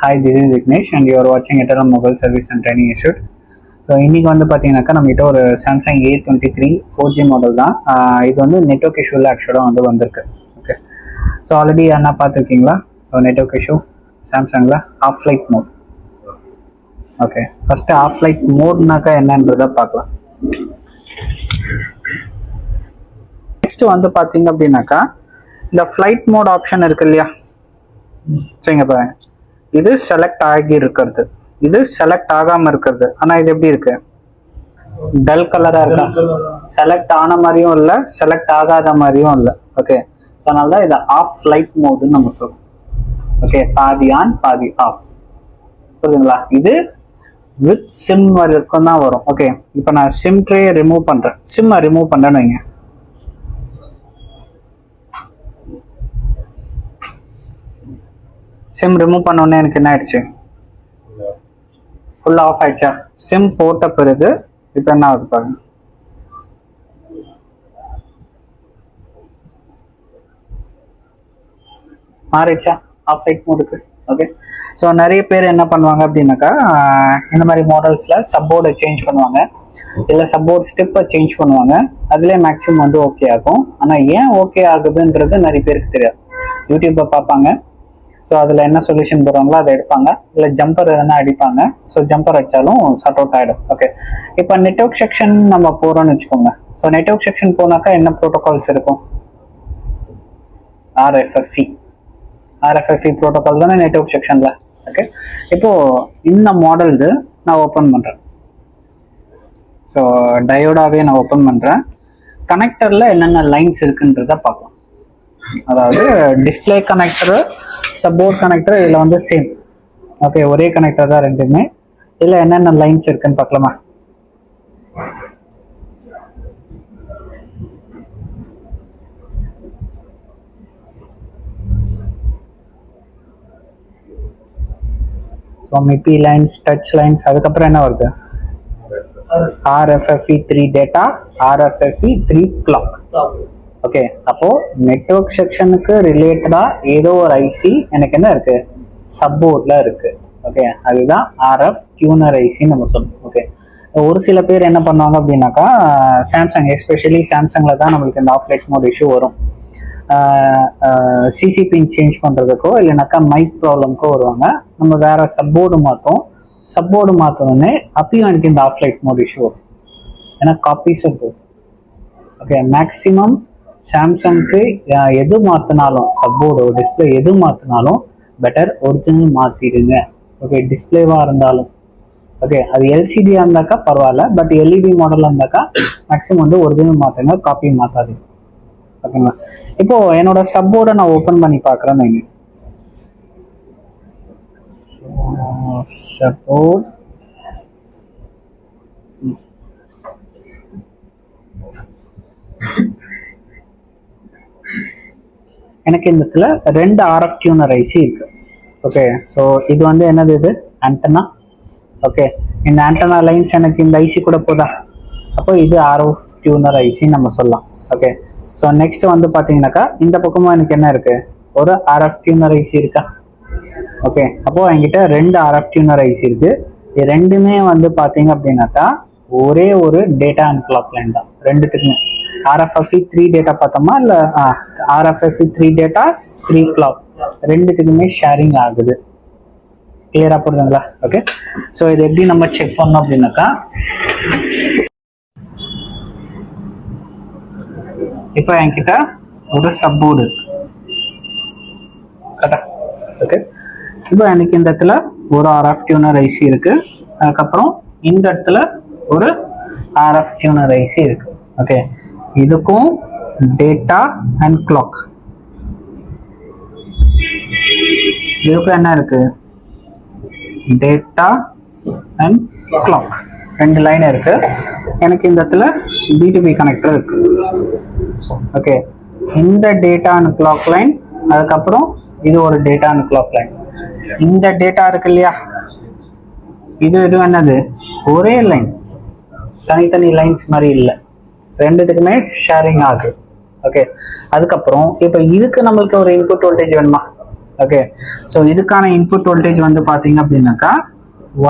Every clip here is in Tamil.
Hi, this is Vignesh and you are watching Eternal Mobile Service and Training Institute. So இன்றைக்கி வந்து பார்த்தீங்கன்னாக்கா நம்மகிட்ட ஒரு சாம்சங் A23 4G மாடல் தான். இது வந்து நெட்வொர்க் இஷ்யூவில் ஆக்சுவலாக வந்திருக்கு. ஓகே, ஸோ ஆல்ரெடி என்ன பார்த்துருக்கீங்களா? ஸோ நெட்வொர்க் இஷ்யூ சாம்சங்கில் off light mode. Okay, first off light மோட்னாக்கா என்னன்றதை பார்க்கலாம். நெக்ஸ்ட்டு வந்து பார்த்தீங்க அப்படின்னாக்கா இந்த ஃப்ளைட் மோட் ஆப்ஷன் இருக்கு இல்லையா? சரிங்க பாருங்க, இது செலக்ட் ஆகி இருக்கிறது, இது செலக்ட் ஆகாம இருக்கிறது. ஆனா இது எப்படி இருக்கு? டல் கலரா இருக்கா? செலக்ட் ஆன மாதிரியும் இல்லை, செலக்ட் ஆகாத மாதிரியும் இல்லை. ஓகே, அதனாலதான் இதை ஆஃப் லைட் மோடுன்னு நம்ம சொல்றோம். ஓகே, பாதி ஆன் பாதி ஆஃப், புரியுதுங்களா? இது வித் சிம் வரைக்கும் தான் வரும். ஓகே, இப்போ நான் சிம் ட்ரே ரிமூவ் பண்றேன், சிம்மை ரிமூவ் பண்றேன்னு வைங்க. சிம் ரிமூவ் பண்ணோடனே எனக்கு என்ன ஆயிடுச்சு? ஃபுல்லா ஆஃப் ஆயிடுச்சா? சிம் போட்ட பிறகு இப்போ என்ன ஆகுது பாருங்க, மாறிடுச்சா ஆஃப் லைட் மோடுக்கு? ஓகே, ஸோ நிறைய பேர் என்ன பண்ணுவாங்க அப்படின்னாக்கா இந்த மாதிரி மாடல்ஸில் சப்போர்டை சேஞ்ச் பண்ணுவாங்க, இல்லை சப்போர்ட் ஸ்டெப்பை சேஞ்ச் பண்ணுவாங்க. அதுலேயே மேக்ஸிமம் வந்து ஓகே ஆகும். ஆனால் ஏன் ஓகே ஆகுதுன்றது நிறைய பேருக்கு தெரியாது. யூடியூப்பை பார்ப்பாங்க, ஸோ அதில் என்ன சொல்யூஷன் போடுறாங்களோ அதை எடுப்பாங்க, இல்லை ஜம்பர் எதனா அடிப்பாங்க. ஸோ ஜம்பர் அடித்தாலும் ஷட் அவுட் ஆகிடும். ஓகே, இப்போ நெட்வொர்க் செக்ஷன் நம்ம போகிறோம்னு வச்சுக்கோங்க. ஸோ நெட்வொர்க் செக்ஷன் போனாக்கா என்ன ப்ரோட்டோகால்ஸ் இருக்கும்? ஆர்எஃப்எஃப்இ ப்ரோட்டோகால் தானே நெட்வொர்க் செக்ஷனில். ஓகே, இப்போது இந்த மாடல்து நான் ஓப்பன் பண்ணுறேன். ஸோ டயோடாவே நான் ஓப்பன் பண்ணுறேன். கனெக்டரில் என்னென்ன லைன்ஸ் இருக்குன்றத பார்க்கலாம். அதாவது டிஸ்பிளே கனெக்டரு, சப்போர்ட் கனெக்டர், இதில் வந்து சேம். ஓகே, ஒரே கனெக்டர் தான் ரெண்டுமே. இதில் என்னென்ன லைன்ஸ் இருக்குன்னு பார்க்கலாமா? ஸோ மிபி லைன்ஸ், டச் லைன்ஸ், அதுக்கப்புறம் என்ன வருது? RFFE3 data, RFFE3 clock. Okay, அப்போ நெட்வொர்க் செக்ஷனுக்கு ரிலேட்டடா ஏதோ ஒரு ஐசி எனக்கு என்ன இருக்கு? சப்போர்ட்ல இருக்கு. ஓகே, அதுதான் RF டியூனர் ஐசின்னு நம்ம சொல்லுவோம். ஓகே, ஒரு சில பேர் என்ன பண்ணுவாங்க அப்படின்னாக்கா சாம்சங், எஸ்பெஷலி சாம்சங்ல தான் நம்மளுக்கு இந்த ஆஃப் லைட் மோட் இஷ்யூ வரும். சிசி பின் சேஞ்ச் பண்றதுக்கோ இல்லைனாக்கா மைக் ப்ராப்ளம்க்கோ வருவாங்க. நம்ம வேற சப்போர்டு மாற்றோம், சப்போர்டு மாற்றோடனே அப்பயும் எனக்கு இந்த ஆஃப் லைட் மோட் இஷ்யூ வரும். ஏன்னா காப்பி சப்போர்ட். ஓகே, மேக்சிமம் சாம்சங்க்கு எது மாற்றினாலும், சப்போர்டு டிஸ்பிளே எது மாற்றினாலும் பெட்டர் ஒரிஜினல் மாற்றிடுங்க. ஓகே, டிஸ்பிளேவாக இருந்தாலும். ஓகே, அது எல்சிடியாக இருந்தாக்கா பரவாயில்ல, பட் எல்இடி மாடலாக இருந்தாக்கா மேக்ஸிமம் வந்து ஒரிஜினல் மாற்றுங்க, காப்பி மாற்றாதீங்க. ஓகேங்களா? இப்போ என்னோட சப்போர்டை நான் ஓப்பன் பண்ணி பார்க்குறேன்னு வைங்க. சப்போர்ட் எனக்கு இந்த இடத்துல ரெண்டு RF டியூனர் ஐசி இருக்கு. ஓகே, ஸோ இது வந்து என்னது? இது ஆண்டனா. ஓகே, இந்த ஆண்டனா லைன்ஸ் எனக்கு இந்த ஐசி கூட போதா? அப்போ இது RF டியூனர் ஐசி நம்ம சொல்லலாம். ஓகே, ஸோ நெக்ஸ்ட் வந்து பார்த்தீங்கன்னாக்கா இந்த பக்கமும் எனக்கு என்ன இருக்கு? ஒரு RF டியூனர் ஐசி இருக்கா? ஓகே, அப்போ என்கிட்ட ரெண்டு RF டியூனர் ஐசி இருக்கு. இது ரெண்டுமே வந்து பார்த்தீங்க அப்படின்னாக்கா ஒரே ஒரு டேட்டா அண்ட் கிளாக் லைன் தான் ரெண்டுத்துக்குமே. RFFE3 டேட்டா பார்த்தோமா, இல்லை RFFE3 டேட்டா 3 கிளாக் ரெண்டுத்துக்குமே ஷேரிங் ஆகுது. கிளியரா புரியுதுங்களா? ஓகே, ஸோ இது எப்படி நம்ம செக் பண்ணோம் அப்படின்னாக்கா, இப்போ என்கிட்ட ஒரு சப்போர்டு கரெக்டா? ஓகே, இப்போ எனக்கு இந்த இடத்துல ஒரு RF டியூனர் ஐசி இருக்கு, அதுக்கப்புறம் இந்த இடத்துல ஒரு RF டியூனர் ஐசி இருக்கு. ஓகே, இதுக்கும் டேட்டா அண்ட் கிளாக், இதுக்கும் என்ன இருக்கு? டேட்டா அண்ட் கிளாக் ரெண்டு லைன் இருக்கு. எனக்கு இந்த இடத்துல B2B கனெக்டர் இருக்கு. ஓகே, இந்த டேட்டா அண்ட் கிளாக் லைன், அதுக்கப்புறம் இது ஒரு டேட்டா அண்ட் கிளாக் லைன். இந்த டேட்டா இருக்கு இல்லையா, இது என்னது? ஒரே லைன், தனித்தனி லைன்ஸ் மாதிரி இல்லை, ரெண்டுத்துக்குமே ஷேரிங் ஆகுது. ஓகே, அதுக்கப்புறம் இப்போ இதுக்கு நம்மளுக்கு ஒரு இன்புட் வோல்டேஜ் வேணுமா? ஓகே, ஸோ இதுக்கான இன்புட் வோல்டேஜ் வந்து பார்த்தீங்க அப்படின்னாக்கா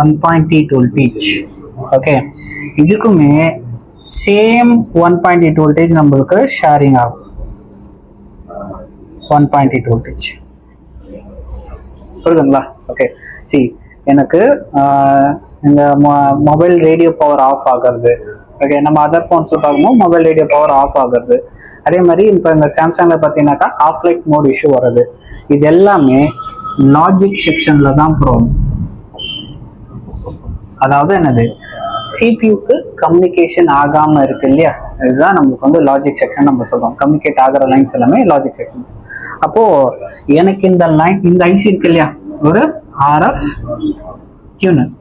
1.8 வோல்டேஜ். ஓகே, இதுக்குமே சேம் 1.8 வோல்டேஜ் நம்மளுக்கு ஷேரிங் ஆகும். 1.8 வோல்டேஜ் புரியுதுங்களா? ஓகே, சி எனக்கு இந்த மொபைல் ரேடியோ பவர் ஆஃப் ஆகிறது. ஓகே, நம்ம அதர் ஃபோன்ஸில் பார்க்கும்போது மொபைல் ரேடியோ பவர் ஆஃப் ஆகிறது. அதே மாதிரி இப்போ இந்த சாம்சங்கில் பார்த்தீங்கன்னாக்கா ஆஃப் லைட் மோட் இஷ்யூ வருது. இது எல்லாமே லாஜிக் செக்ஷனில் தான் ப்ராப்ளம். அதாவது என்னது, சிபியூக்கு கம்யூனிகேஷன் ஆகாமல் இருக்கு இல்லையா, இதுதான் நம்மளுக்கு வந்து லாஜிக் செக்ஷன் நம்ம சொல்றோம். கம்யூனிகேட் ஆகிற லைன்ஸ் எல்லாமே லாஜிக் செக்ஷன்ஸ். அப்போ எனக்கு இந்த லைன், இந்த ஐசி இருக்கு இல்லையா, ஒரு RF tuner.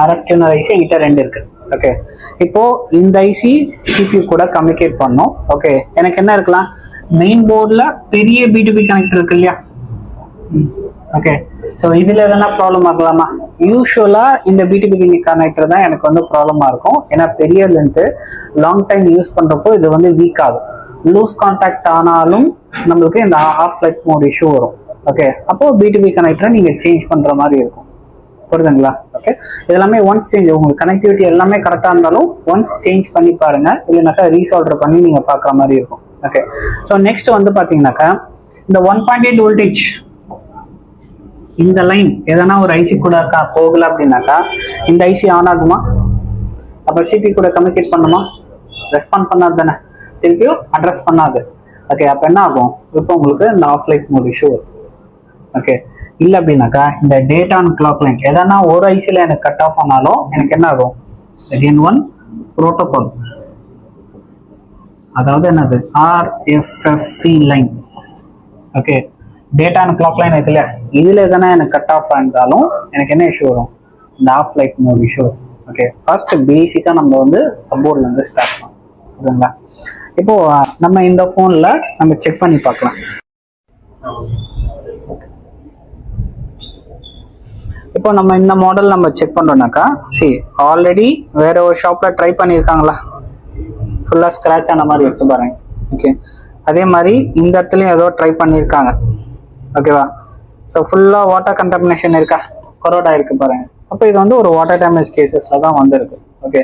RF tuner IC என்கிட்ட 2 இருக்கு. ஓகே, இப்போ இந்த ஐசி சிபியூ கூட கம்யூனிகேட் பண்ணோம். ஓகே, எனக்கு என்ன இருக்கலாம், மெயின் போர்டில் பெரிய B2B கனெக்டர் இருக்கு இல்லையா. ஓகே, ஸோ இதில் எதனா ப்ராப்ளம் ஆகலாமா? யூஸ்வலாக இந்த B2B கனெக்டர் தான் எனக்கு வந்து ப்ராப்ளமாக இருக்கும். ஏன்னா பெரிய லென்த்து லாங் டைம் யூஸ் பண்ணுறப்போ இது வந்து வீக் ஆகும். லூஸ் கான்டாக்ட் ஆனாலும் நம்மளுக்கு இந்த ஆஃப் லைட் மோட் இஷ்யூ வரும். ஓகே, அப்போது B2B கனெக்டரை நீங்கள் சேஞ்ச் பண்ணுற மாதிரி இருக்கும். புரியுதுங்களா? ஓகே, இதெல்லாமே ஒன்ஸ் சேஞ்ச், உங்களுக்கு கனெக்டிவிட்டி எல்லாமே கரெக்டாக இருந்தாலும் ஒன்ஸ் சேஞ்ச் பண்ணி பாருங்கள், இல்லைனாக்கா ரீசால்டர் பண்ணி நீங்கள் பார்க்குற மாதிரி இருக்கும். ஓகே, ஸோ நெக்ஸ்ட் வந்து பார்த்தீங்கன்னாக்கா இந்த 1.8 வோல்டேஜ் இந்த லைன் எதனா ஒரு ஐசி கூட போகல அப்படின்னாக்கா இந்த ஐசி ஆன் ஆகுமா? அப்போ சிபி கூட கம்யூனிகேட் பண்ணுமா? ரெஸ்பாண்ட் பண்ணாது தானே, திருப்பியும் அட்ரஸ் பண்ணாது. ஓகே, அப்போ என்ன ஆகும், இப்போ உங்களுக்கு இந்த ஆஃப் லைட் மோட் இஷ்யூ வரும். ஓகே, இல்லை அப்படின்னாக்கா இந்த டேட்டா அண்ட் கிளாக் லைன் எதனா ஒரு ஐசியில் எனக்கு கட் ஆஃப் ஆனாலும் எனக்கு என்ன ஆகும், செகண்ட் ஒன் ப்ரோட்டோகால், அதாவது என்னது RFFC line. Okay, data and clock line இருக்கு இல்லையா, இதில் எதனா எனக்கு கட் ஆஃப் ஆயிருந்தாலும் எனக்கு என்ன இஷ்யூ வரும், இந்த off light mode issue. Okay, first பேசிக்காக நம்ம வந்து சப்போர்ட்லேருந்து ஸ்டார்ட் பண்ணோம். ஓகேங்களா? இப்போ நம்ம இந்த ஃபோனில் நம்ம செக் பண்ணி பார்க்கலாம். இப்போ நம்ம இந்த மாடல் நம்ம செக் பண்ணுறோம்னாக்கா, சரி ஆல்ரெடி வேற ஒரு ஷாப்பில் ட்ரை பண்ணியிருக்காங்களா, ஃபுல்லாக ஸ்க்ராட்ச் ஆன மாதிரி வச்சு பாருங்க. ஓகே, அதே மாதிரி இந்த இடத்துலையும் ஏதோ ட்ரை பண்ணியிருக்காங்க. ஓகேவா? ஸோ ஃபுல்லாக வாட்டர் கண்டாமினேஷன் இருக்கா, கொரோனா இருக்கு பாருங்க. அப்போ இது வந்து ஒரு வாட்டர் டேமேஜ் கேசஸில் தான் வந்திருக்கு. ஓகே,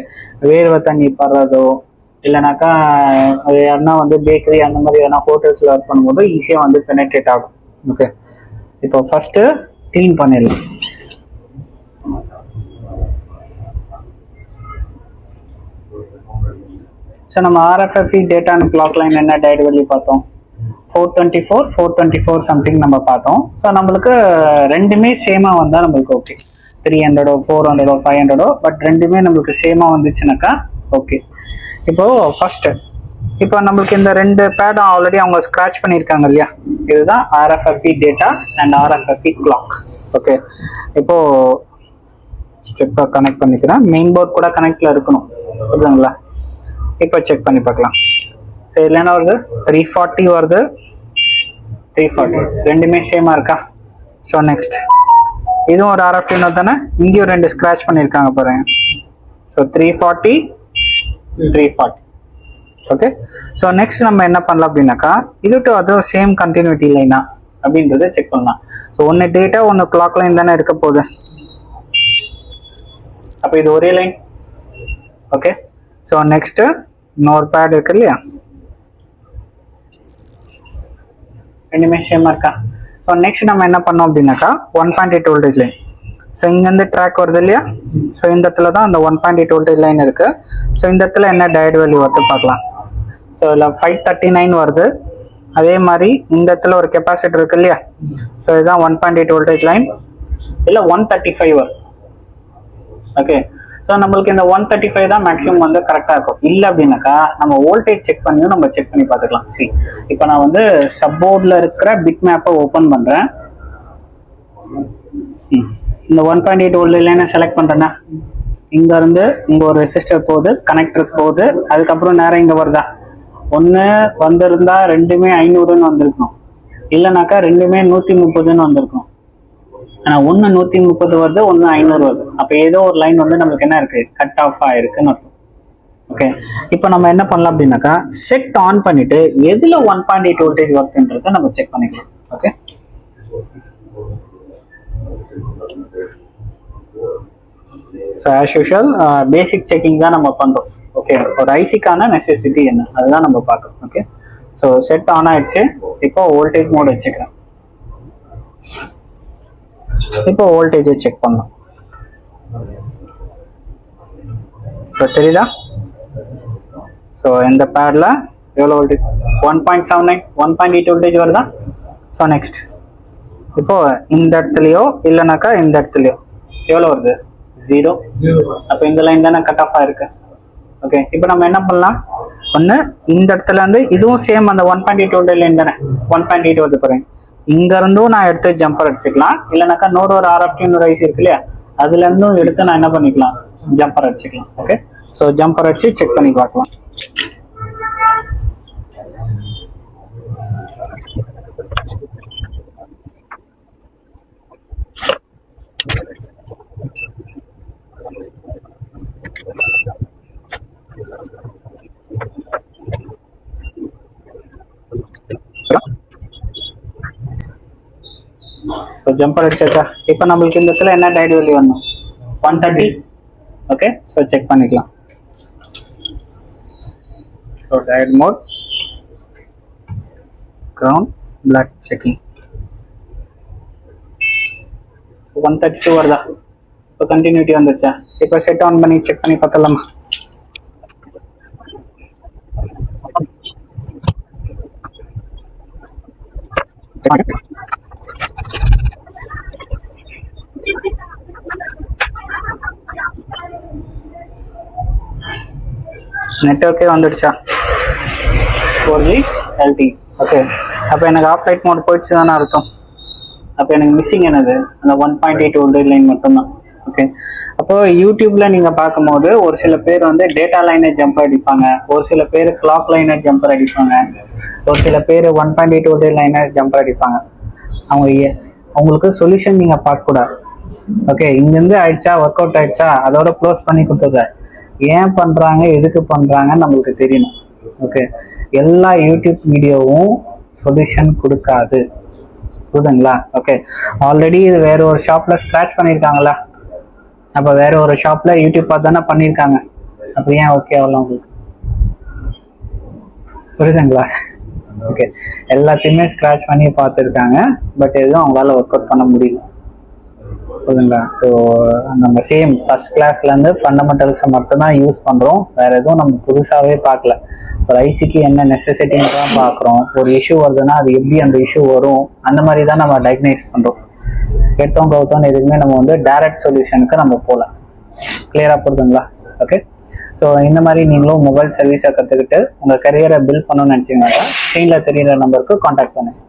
வேர்வை தண்ணி படுறதோ இல்லைனாக்கா யாருன்னா வந்து பேக்கரி அந்த மாதிரி எதனா ஹோட்டல்ஸில் ஒர்க் பண்ணும்போது ஈஸியாக வந்து பெனட்ரேட் ஆகும். ஓகே, இப்போ ஃபஸ்ட்டு க்ளீன் பண்ணிடலாம். ஸோ நம்ம RFFE data and clock line என்ன டயட் வேல்யூ பார்த்தோம், 424 சம்திங் நம்ம பார்த்தோம். ஸோ நம்மளுக்கு ரெண்டுமே சேமாக வந்தால் நம்மளுக்கு ஓகே, 300 400 500, பட் ரெண்டுமே நம்மளுக்கு சேமாக வந்துச்சுனாக்கா ஓகே. இப்போது ஃபஸ்ட்டு இப்போ நம்மளுக்கு இந்த 2 பேடும் ஆல்ரெடி அவங்க ஸ்க்ராட்ச் பண்ணியிருக்காங்க இல்லையா, இதுதான் RFFE data and RFFE clock. Okay, இப்போது ஸ்டெப்பாக கனெக்ட் பண்ணிக்கிறேன், மெயின் போர்ட் கூட கனெக்டில் இருக்கணும். புரியுதுங்களா? இப்போ செக் பண்ணி பார்க்கலாம். ஸோ இதில் என்ன வருது, 340 வருது, 340 ரெண்டுமே சேமாக இருக்கா? ஸோ நெக்ஸ்ட் இதுவும் ஒரு RF டியூனர் தானே, இங்கேயும் 2 ஸ்க்ராட்ச் பண்ணியிருக்காங்க பாருங்க. ஸோ 340 340. ஓகே, ஸோ நெக்ஸ்ட் நம்ம என்ன பண்ணலாம் அப்படின்னாக்கா, இது டு அதுவும் சேம் கண்டினியூட்டி லைனா அப்படின்றத செக் பண்ணலாம். ஸோ ஒன்று டேட்டா ஒன்று கிளாக் லைன் தானே இருக்க போகுது. அப்போ இது ஒரே லைன். ஓகே, ஸோ நெக்ஸ்ட்டு இன்னொரு பேட் இருக்கு இல்லையா, ரெண்டுமே சேமாக இருக்கா? ஸோ நெக்ஸ்ட் நம்ம என்ன பண்ணோம் அப்படின்னாக்கா 1.8 வோல்டேஜ் லைன். ஸோ இங்கேருந்து ட்ராக் வருது இல்லையா, ஸோ இந்த இடத்துல தான் அந்த 1.8 வோல்டேஜ் லைன் இருக்குது. ஸோ இந்த இடத்துல என்ன டயட் வேல்யூ வருது பார்க்கலாம். ஸோ இதில் 539 வருது. அதே மாதிரி இந்த இடத்துல ஒரு கெப்பாசிட்டர் இருக்கு இல்லையா, ஸோ இதுதான் 1.8 வோல்டேஜ் லைன், இல்லை 135 வருது. ஓகே, ஸோ நம்மளுக்கு இந்த 135 தான் மேக்ஸிமம் வந்து கரெக்டாக இருக்கும். இல்லை அப்படின்னாக்கா நம்ம வோல்டேஜ் செக் பண்ணியும் நம்ம செக் பண்ணி பார்த்துக்கலாம். சரி, இப்போ நான் வந்து சப்போர்டில் இருக்கிற பிட் மேப்பை ஓப்பன் பண்ணுறேன். இந்த 1.8 வோல்டேஜ் லைனை செலக்ட் பண்ணுறேன்னா இங்கேருந்து இங்கே ஒரு ரெசிஸ்டர் போகுது, கனெக்டர் போகுது, அதுக்கப்புறம் நேரம் இங்கே வருதா, ஒன்று வந்திருந்தா ரெண்டுமே 500ன்னு வந்திருக்கணும், இல்லைனாக்கா ரெண்டுமே 130ன்னு வந்திருக்கணும். ஆனால் ஒன்று 130 வருது, ஒன்று 500 வருது. அப்போ ஏதோ ஒரு லைன் வந்து நம்மளுக்கு என்ன இருக்குது, கட் ஆஃப் ஆகிருக்குன்னு அர்த்தம். ஓகே, இப்போ நம்ம என்ன பண்ணலாம் அப்படின்னாக்கா செட் ஆன் பண்ணிட்டு எதுல 1.8 வோல்டேஜ் ஒர்க்ன்றதை நம்ம செக் பண்ணிக்கலாம். ஓகே, ஸோ ஆஸ் யூஷுவல் பேசிக் செக்கிங் தான் நம்ம பண்றோம். ஓகே, ஒரு ஐசிக்கான நெசசிட்டி என்ன அதுதான் நம்ம பார்க்கணும். ஓகே, ஸோ செட் ஆன் ஆயிடுச்சு. இப்போ வோல்டேஜ் மோட் வச்சுக்கிறேன். இப்போ வோல்டேஜை செக் பண்ணலாம். ஸோ தெரியுதா? ஸோ இந்த பேடில் எவ்வளோ வோல்டேஜ்? 1.79 1.8 வோல்டேஜ் வருதா? ஸோ நெக்ஸ்ட் இப்போ இந்த இடத்துலையோ இல்லைனாக்கா இந்த இடத்துலையோ எவ்வளோ வருது? 0. அப்போ இந்த லைன் தானே கட் ஆஃப் ஆயிருக்கு. ஓகே, இப்போ நம்ம என்ன பண்ணலாம்? ஒன்று இந்த இடத்துல இருந்து இதுவும் சேம் அந்த 1.8 வோல்டேஜ் லைன் தானே, 1.8 வருது பாருங்க. இங்க இருந்தும் நான் எடுத்து ஜம்பர் அடிச்சுக்கலாம், இல்லைனாக்கா நோடு ஒரு RFT ஒரு ஐசி இருக்கு இல்லையா, அதுல இருந்தும் எடுத்து நான் என்ன பண்ணிக்கலாம்? ஜம்பர் அடிச்சுக்கலாம். ஓகே, ஸோ ஜம்பர் அடிச்சு செக் பண்ணி பார்க்கலாம். ஜம்பர் அடிச்சாச்சா? இப்போ நம்மளுக்கு இந்த இடத்துல என்ன டைட் வேல்யூ வரணும்? 130. ஓகே, ஸோ செக் பண்ணிக்கலாம். So diode mode ground black checking 132 வருதா? இப்போ கண்டினியூட்டி வந்துருச்சா? இப்போ செட் ஆன் பண்ணி செக் பண்ணி பார்த்தலாமா? நெட்வொர்க்கே வந்துடுச்சா? 4G LTE. ஓகே, அப்போ எனக்கு ஆஃப் லைட் மோட் போயிடுச்சு தானே அர்த்தம். அப்போ எனக்கு மிஸ்ஸிங் என்னது? அந்த 1.8 வோல்டேஜ் லைன் மட்டும்தான். ஓகே, அப்போ யூடியூப்ல நீங்க பார்க்கும்போது ஒரு சில பேர் வந்து டேட்டா லைனை ஜம்பர் அடிப்பாங்க, ஒரு சில பேர் கிளாக் லைனை ஜம்பர் அடிப்பாங்க, ஒரு சில பேர் 1.8 வோல்டேஜ் லைனை ஜம்பர் அடிப்பாங்க. அவங்களுக்கு சொல்யூஷன் நீங்க பார்க்க கூடாது. ஓகே, இங்கிருந்து ஆயிடுச்சா, ஒர்க் அவுட் ஆயிடுச்சா, அதோட க்ளோஸ் பண்ணி கொடுத்துருக்க. ஏன் பண்றாங்க, எதுக்கு பண்றாங்கன்னு நம்மளுக்கு தெரியணும். ஓகே, எல்லா யூடியூப் வீடியோவும் சொல்யூஷன் கொடுக்காது, புரியுதுங்களா? ஓகே, ஆல்ரெடி இது வேற ஒரு ஷாப்ல ஸ்கிராச் பண்ணியிருக்காங்களா? அப்போ வேற ஒரு ஷாப்ல யூடியூப் பார்த்து தானே பண்ணியிருக்காங்க. அப்போ ஏன் ஓகே ஆகலாம் உங்களுக்கு? புரியுதுங்களா? ஓகே, எல்லாத்தையுமே ஸ்கிராச் பண்ணி பார்த்துருக்காங்க, பட் எதுவும் அவங்களால ஒர்க் அவுட் பண்ண முடியல. புரியுதுங்களா? ஸோ நம்ம சேம் ஃபர்ஸ்ட் கிளாஸ்லேருந்து ஃபண்டமெண்டல்ஸை மட்டும்தான் யூஸ் பண்ணுறோம், வேற எதுவும் நம்ம புதுசாகவே பார்க்கல. ஒரு ஐசிக்கு என்ன நெசசிட்டின்னு தான் பார்க்குறோம். ஒரு இஷ்யூ வருதுன்னா அது எப்படி அந்த இஷ்யூ வரும் அந்த மாதிரி தான் நம்ம டயக்னைஸ் பண்ணுறோம். எடுத்தோம் கவுத்தோன்னு எதுவுமே நம்ம வந்து டைரக்ட் சொல்யூஷனுக்கு நம்ம போகல. கிளியராக புரியுதுங்களா? ஓகே, ஸோ இந்த மாதிரி நீங்களும் மொபைல் சர்வீஸை கற்றுக்கிட்டு உங்கள் கரியரை பில்ட் பண்ணணும்னு நினச்சிங்கனாக்கா ஸ்க்ரீனில் தெரியிற நம்பருக்கு கான்டாக்ட் பண்ணுங்கள்.